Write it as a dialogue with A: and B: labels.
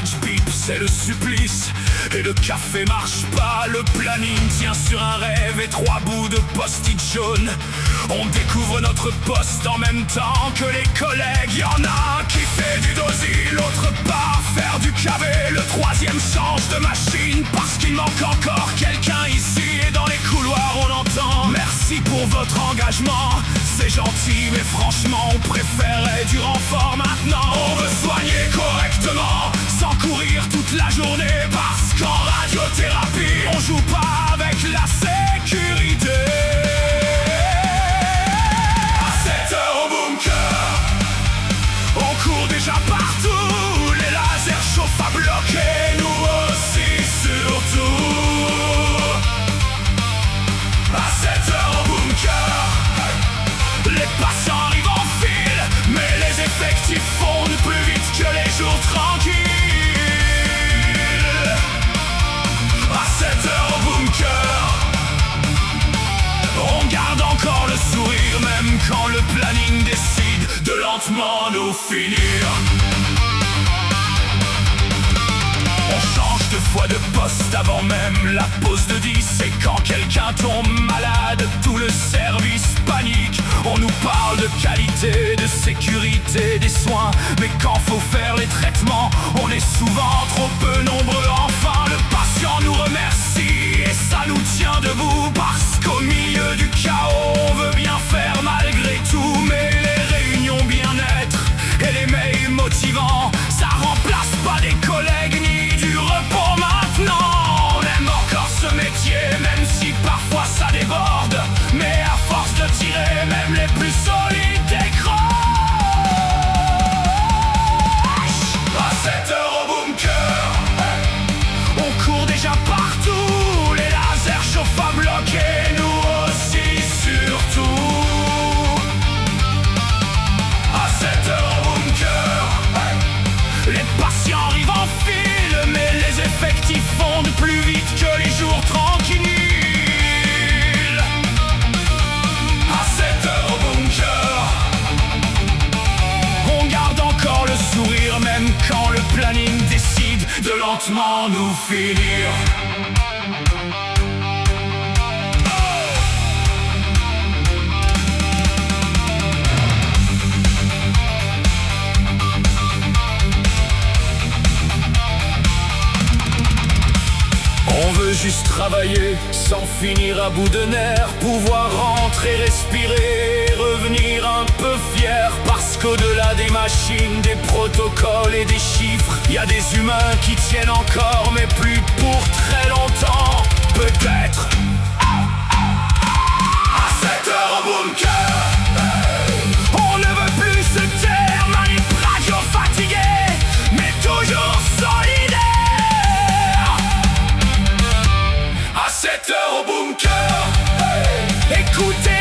A: badge bip, c'est le supplice. Et le café marche pas, le planning tient sur un rêve et 3 bouts de post-it jaune. On découvre notre poste en même temps que les collègues. Y'en a un qui fait du dosi, l'autre part faire du cavé. Le troisième change de machine parce qu'il manque encore quelqu'un ici. Et dans les couloirs on entend: merci pour votre engagement, c'est gentil mais franchement on préférait du renfort maintenant. On veut soigner correctement sans courir toute la journée, parce qu'en radiothérapie on joue pas avec la sécurité. À 7 heures au bunker, on court déjà partout, les lasers chauffent à bloquer, nous aussi surtout. À 7 heures au bunker, les patients arrivent en file, mais les effectifs fondent plus vite que les jours tranquilles. À 7 heures au bunker, on garde encore le sourire, même quand le planning décide de lentement nous finir. On change 2 fois de poste avant même la pause de 10. Et quand quelqu'un tombe malade, tout le service panique. On nous parle de qualité, de sécurité des soins, mais quand faut faire les traitements, on est souvent trop peu nombreux. Enfin le patient nous remercie et ça nous tient debout, parce qu'au milieu du chaos on veut bien faire malgré tout. Mais les réunions bien-être et les mails motivants, ça remplace pas des collègues ni du repos maintenant. On aime encore ce métier, même si parfois ça déborde, mais à force de tirer, même les plus solides décrochent. À 7 heures au bunker, on court déjà partout, les lasers chauffent à bloquer, nous aussi surtout. À 7 heures au bunker, les patients arrivent en file, mais les effectifs fondent plus vite que les jours tranquilles. À 7 heures au bunker, on garde encore le sourire, même quand le planning décide de lentement nous finir. On veut juste travailler sans finir à bout de nerfs, pouvoir rentrer, respirer, revenir un peu fier, parce qu'au-delà des machines, des protocoles et des chiffres, y a des humains qui tiennent encore, mais plus pour très longtemps, peut-être. À 7 heures au bunker, on ne veut plus se taire, manip radio fatigué, mais toujours solidaire. À 7 heures au bunker, écoutez